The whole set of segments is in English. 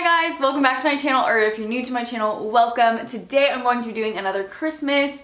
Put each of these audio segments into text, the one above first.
Hi guys, welcome back to my channel, or if you're new to my channel, welcome. Today I'm going to be doing another Christmas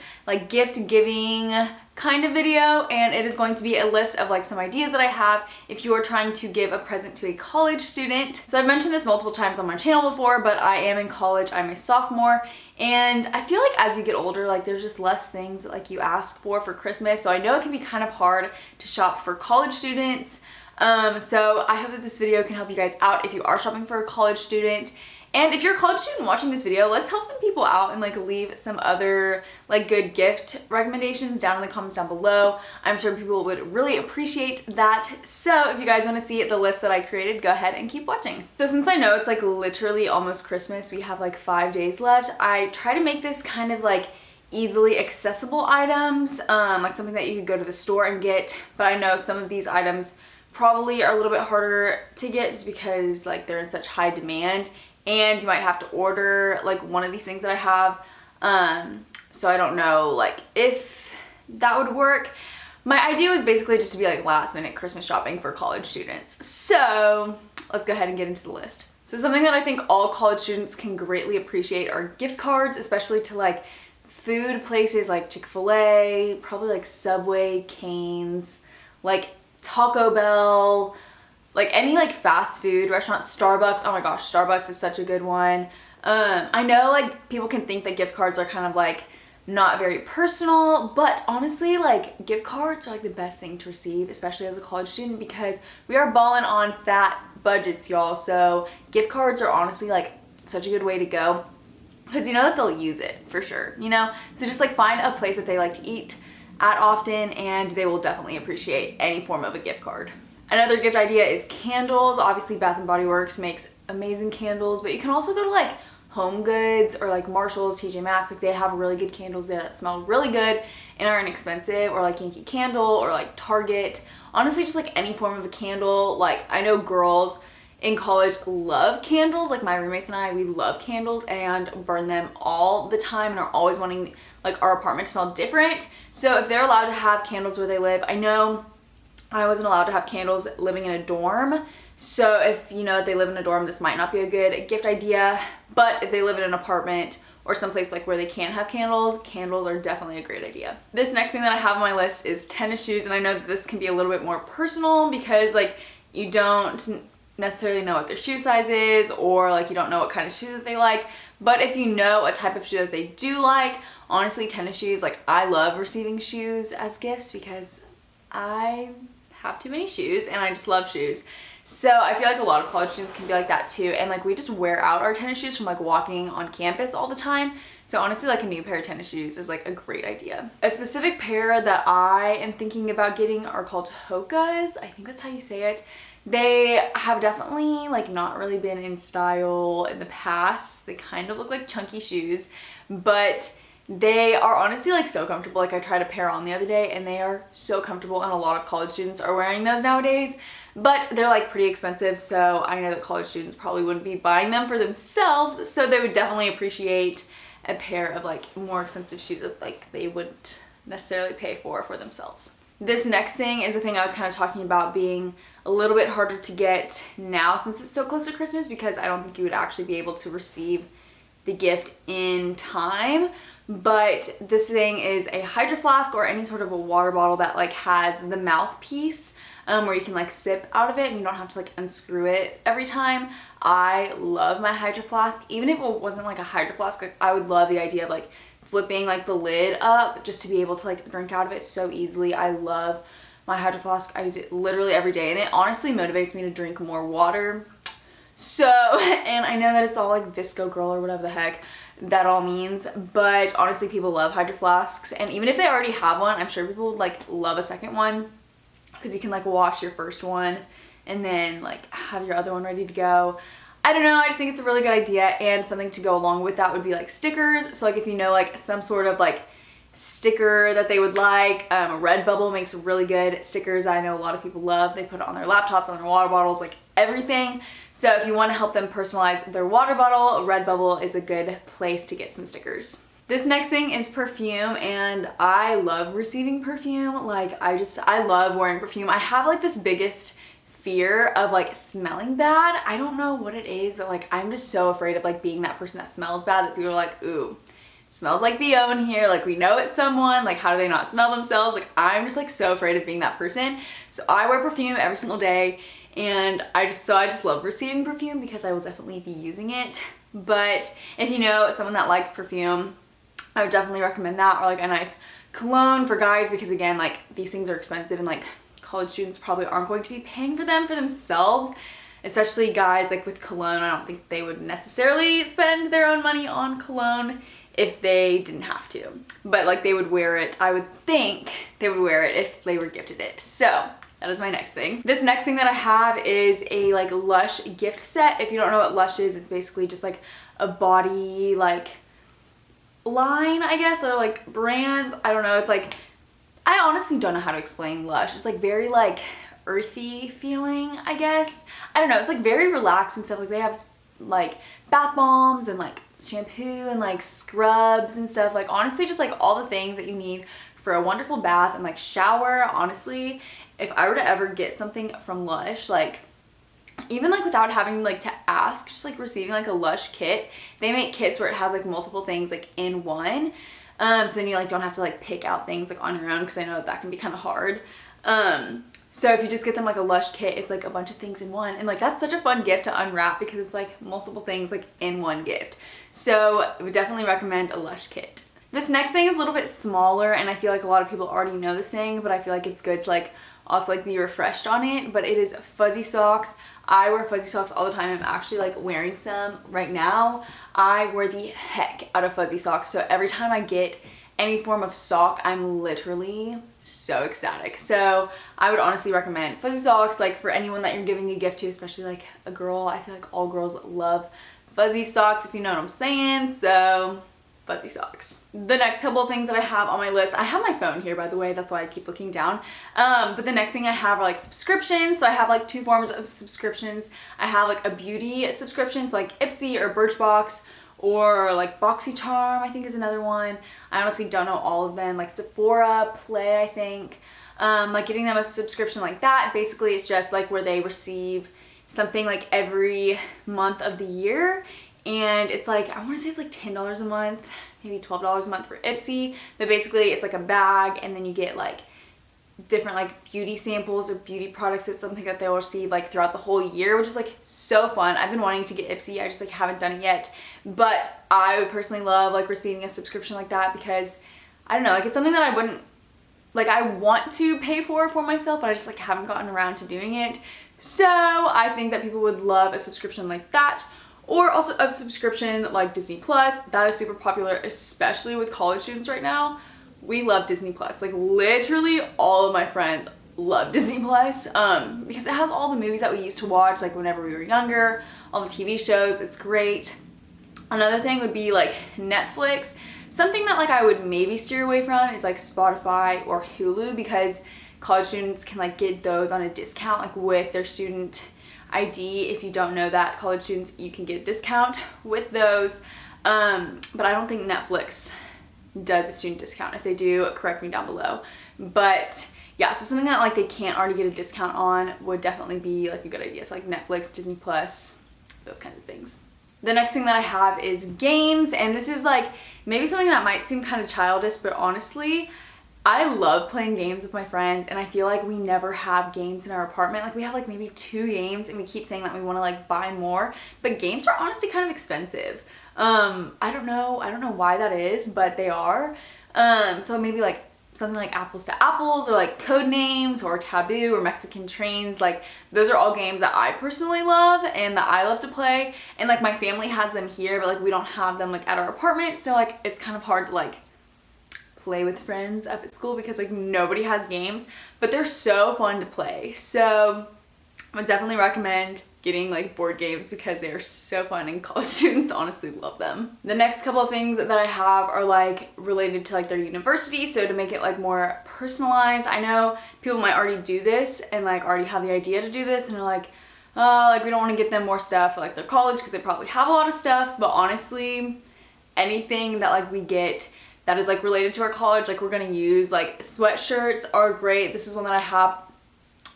gift giving kind of video, and it is going to be a list of some ideas that I have if you are trying to give a present to a college student. So I've mentioned this multiple times on my channel before, but I am in college. I'm a sophomore, and I feel like as you get older, there's just less things that you ask for Christmas. So I know it can be kind of hard to shop for college students. So I hope that this video can help you guys out if you are shopping for a college student. And if you're a college student watching this video, let's help some people out and leave some other good gift recommendations down in the comments down below. I'm sure people would really appreciate that. So if you guys want to see the list that I created, go ahead and keep watching. So since I know it's literally almost Christmas, we have 5 days left, I try to make this kind of easily accessible items, something that you could go to the store and get. But I know some of these items probably are a little bit harder to get just because they're in such high demand, and you might have to order one of these things that I have. So I don't know if that would work. My idea was basically just to be last minute Christmas shopping for college students. So let's go ahead and get into the list. So something that I think all college students can greatly appreciate are gift cards, especially to food places like Chick-fil-A, probably Subway, Cane's, Taco Bell, any fast food restaurant, Starbucks. Oh my gosh, Starbucks is such a good one. I know people can think that gift cards are kind of not very personal, but honestly gift cards are the best thing to receive, especially as a college student, because we are balling on fat budgets, y'all. So gift cards are honestly such a good way to go, because you know that they'll use it for sure, so just find a place that they like to eat at often, and they will definitely appreciate any form of a gift card. Another gift idea is candles. Obviously Bath & Body Works makes amazing candles, but you can also go to Home Goods or Marshall's, TJ Maxx. They have really good candles there that smell really good and are inexpensive, or Yankee Candle or Target. Honestly, just any form of a candle. I know girls in college love candles. My roommates and I, we love candles and burn them all the time and are always wanting our apartment to smell different. So if they're allowed to have candles where they live, I know I wasn't allowed to have candles living in a dorm. So if you know they live in a dorm, this might not be a good gift idea. But if they live in an apartment or someplace where they can't have candles, candles are definitely a great idea. This next thing that I have on my list is tennis shoes. And I know that this can be a little bit more personal because you don't necessarily know what their shoe size is, or you don't know what kind of shoes that they like. But if you know a type of shoe that they do like, honestly, tennis shoes, I love receiving shoes as gifts because I have too many shoes and I just love shoes. So I feel a lot of college students can be like that too, and we just wear out our tennis shoes from walking on campus all the time. So honestly, a new pair of tennis shoes is a great idea. A specific pair that I am thinking about getting are called Hokas. I think that's how you say it. They have definitely not really been in style in the past. They kind of look like chunky shoes, but they are honestly so comfortable. I tried a pair on the other day and they are so comfortable, and a lot of college students are wearing those nowadays. But they're pretty expensive, so I know that college students probably wouldn't be buying them for themselves, so they would definitely appreciate a pair of more expensive shoes that they wouldn't necessarily pay for themselves. This next thing is the thing I was kind of talking about being a little bit harder to get now since it's so close to Christmas, because I don't think you would actually be able to receive the gift in time. But this thing is a Hydroflask, or any sort of a water bottle that has the mouthpiece where you can sip out of it and you don't have to unscrew it every time. I love my Hydroflask. Even if it wasn't a Hydroflask, I would love the idea of flipping the lid up just to be able to drink out of it so easily. I love my Hydroflask. I use it literally every day, and it honestly motivates me to drink more water. So, and I know that it's all Visco Girl or whatever the heck that all means, but honestly, people love Hydroflasks, and even if they already have one, I'm sure people would love a second one, because you can wash your first one and then have your other one ready to go. I don't know, I just think it's a really good idea, and something to go along with that would be stickers. So if you know some sort of sticker that they would like, Redbubble makes really good stickers I know a lot of people love. They put it on their laptops, on their water bottles, everything. So if you want to help them personalize their water bottle, Redbubble is a good place to get some stickers. This next thing is perfume, and I love receiving perfume. I love wearing perfume. I have this biggest fear of like smelling bad. I don't know what it is, but like I'm just so afraid of like being that person that smells bad, that people are like, ooh, smells like BO in here, like we know it's someone, like how do they not smell themselves? Like I'm just like so afraid of being that person. So I wear perfume every single day, and I just love receiving perfume because I will definitely be using it. But if you know someone that likes perfume, I would definitely recommend that, or like a nice cologne for guys, because again, like these things are expensive and like college students probably aren't going to be paying for them for themselves, especially guys. Like with cologne, I don't think they would necessarily spend their own money on cologne if they didn't have to, but like they would wear it. I would think they would wear it if they were gifted it. So that is my next thing. This next thing that I have is a like Lush gift set. If you don't know what Lush is, it's basically just like a body like line, I guess, or like brand. I don't know. It's like, I honestly don't know how to explain Lush. It's like very like earthy feeling, I guess. I don't know. It's like very relaxed and stuff. Like they have like bath bombs and like shampoo and like scrubs and stuff. Like honestly, just like all the things that you need for a wonderful bath and like shower. Honestly, if I were to ever get something from Lush, like even like without having like to ask, just like receiving like a Lush kit. They make kits where it has like multiple things like in one. So then you like don't have to like pick out things like on your own, because I know that can be kind of hard. So if you just get them like a Lush kit, it's like a bunch of things in one, and like that's such a fun gift to unwrap because it's like multiple things like in one gift. So I would definitely recommend a Lush kit. This next thing is a little bit smaller, and I feel like a lot of people already know this thing, but I feel like it's good to like also like be refreshed on it. But it is fuzzy socks. I wear fuzzy socks all the time. I'm actually like wearing some right now. I wear the heck out of fuzzy socks. So every time I get any form of sock, I'm literally so ecstatic. So I would honestly recommend fuzzy socks, like for anyone that you're giving a gift to, especially like a girl. I feel like all girls love fuzzy socks, if you know what I'm saying. So fuzzy socks. The next couple of things that I have on my list, I have my phone here, by the way, that's why I keep looking down. But the next thing I have are like subscriptions. So I have like two forms of subscriptions. I have like a beauty subscription, so like Ipsy or Birchbox, or like BoxyCharm, I think is another one. I honestly don't know all of them. Like Sephora, Play, I think. Like getting them a subscription like that, basically it's just like where they receive something like every month of the year. And it's like, I want to say it's like $10 a month, maybe $12 a month for Ipsy. But basically it's like a bag, and then you get like different like beauty samples or beauty products. It's something that they'll receive like throughout the whole year, which is like so fun. I've been wanting to get Ipsy, I just like haven't done it yet. But I would personally love like receiving a subscription like that, because I don't know, like it's something that I wouldn't, like I want to pay for myself, but I just like haven't gotten around to doing it. So I think that people would love a subscription like that. Or also a subscription like Disney Plus. That is super popular, especially with college students right now. We love Disney Plus. Like literally all of my friends love Disney Plus because it has all the movies that we used to watch like whenever we were younger, all the TV shows. It's great. Another thing would be like Netflix. Something that like I would maybe steer away from is like Spotify or Hulu, because college students can like get those on a discount like with their student ID. If you don't know that, college students, you can get a discount with those. But I don't think Netflix does a student discount. If they do, correct me down below. But yeah, so something that like they can't already get a discount on would definitely be like a good idea. So like Netflix, Disney Plus, those kinds of things. The next thing that I have is games, and this is like maybe something that might seem kind of childish, but honestly, I love playing games with my friends, and I feel like we never have games in our apartment. Like we have like maybe 2 games, and we keep saying that we want to like buy more, but games are honestly kind of expensive. I don't know why that is, but they are. So maybe like something like Apples to Apples, or like Codenames, or Taboo, or Mexican Trains. Like those are all games that I personally love and that I love to play, and like my family has them here, but like we don't have them like at our apartment, so like it's kind of hard to like play with friends up at school because like nobody has games, but they're so fun to play. So I would definitely recommend getting like board games because they're so fun, and college students honestly love them. The next couple of things that I have are like related to like their university, so to make it like more personalized. I know people might already do this and like already have the idea to do this, and they're like, oh, like we don't want to get them more stuff for like their college because they probably have a lot of stuff. But honestly, anything that like we get that is like related to our college, like we're gonna use. Like sweatshirts are great. This is one that I have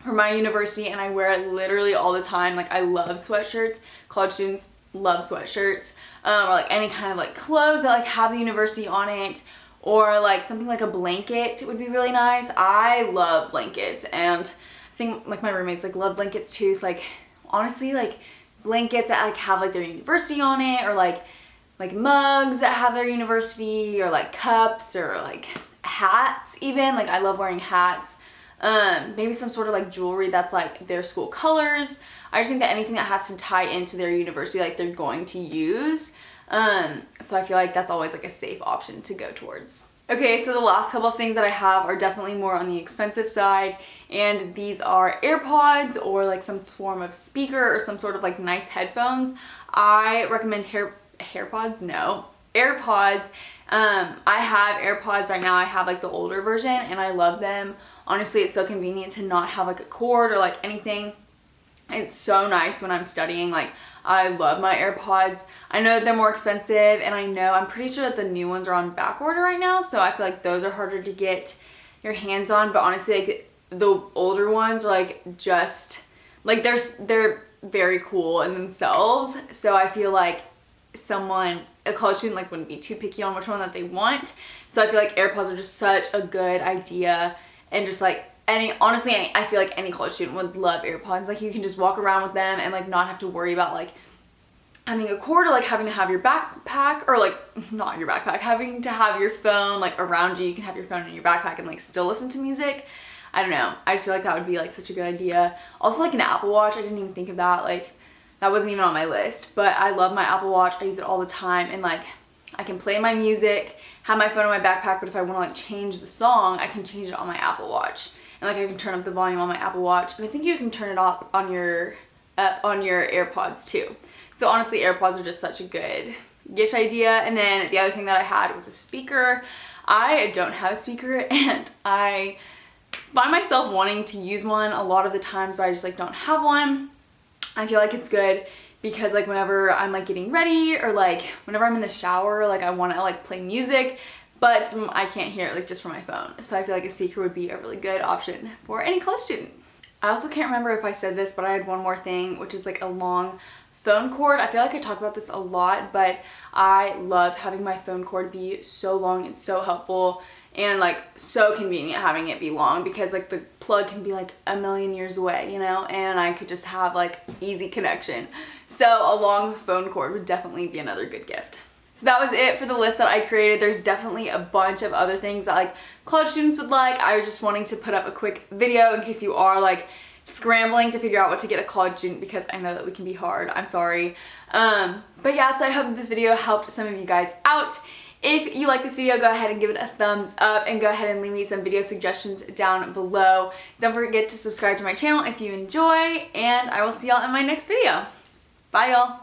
for my university, and I wear it literally all the time. Like, I love sweatshirts. College students love sweatshirts, or like any kind of like clothes that like have the university on it, or like something like a blanket would be really nice. I love blankets, and I think like my roommates like love blankets too. So like honestly, like blankets that like have like their university on it, or like mugs that have their university, or like cups, or like hats even. Like, I love wearing hats. Maybe some sort of like jewelry that's like their school colors. I just think that anything that has to tie into their university, like they're going to use. So I feel like that's always like a safe option to go towards. Okay, so the last couple of things that I have are definitely more on the expensive side, and these are AirPods, or like some form of speaker, or some sort of like nice headphones. I recommend AirPods. I have AirPods right now. I have like the older version, and I love them. Honestly, it's so convenient to not have like a cord or like anything. It's so nice when I'm studying. Like, I love my AirPods. I know that they're more expensive, and I'm pretty sure that the new ones are on back order right now, so I feel like those are harder to get your hands on. But honestly, like the older ones are like just like they're very cool in themselves. So I feel like a college student like wouldn't be too picky on which one that they want. So I feel like AirPods are just such a good idea, and just like I feel like any college student would love AirPods. Like, you can just walk around with them and like not have to worry about like having a cord, or like having to have your backpack, or like not your backpack, having to have your phone like around you. You can have your phone in your backpack and like still listen to music. I don't know. I just feel like that would be like such a good idea. Also, like an Apple Watch. I didn't even think of that. Like, that wasn't even on my list, but I love my Apple Watch. I use it all the time, and like I can play my music, have my phone in my backpack, but if I want to like change the song, I can change it on my Apple Watch. And like I can turn up the volume on my Apple Watch, and I think you can turn it off on your AirPods too. So honestly, AirPods are just such a good gift idea. And then the other thing that I had was a speaker. I don't have a speaker, and I find myself wanting to use one a lot of the times, but I just like don't have one. I feel like it's good because like whenever I'm like getting ready, or like whenever I'm in the shower, like I want to like play music, but I can't hear it like just from my phone. So I feel like a speaker would be a really good option for any college student. I also can't remember if I said this, but I had one more thing, which is like a long phone cord. I feel like I talk about this a lot, but I love having my phone cord be so long and so helpful, and like so convenient having it be long, because like the plug can be like a million years away, you know, and I could just have like easy connection. So a long phone cord would definitely be another good gift. So that was it for the list that I created. There's definitely a bunch of other things that like college students would like. I was just wanting to put up a quick video in case you are like scrambling to figure out what to get a college student, because I know that we can be hard. I'm sorry. But yeah, so I hope this video helped some of you guys out. If you like this video, go ahead and give it a thumbs up, and go ahead and leave me some video suggestions down below. Don't forget to subscribe to my channel if you enjoy, and I will see y'all in my next video. Bye, y'all.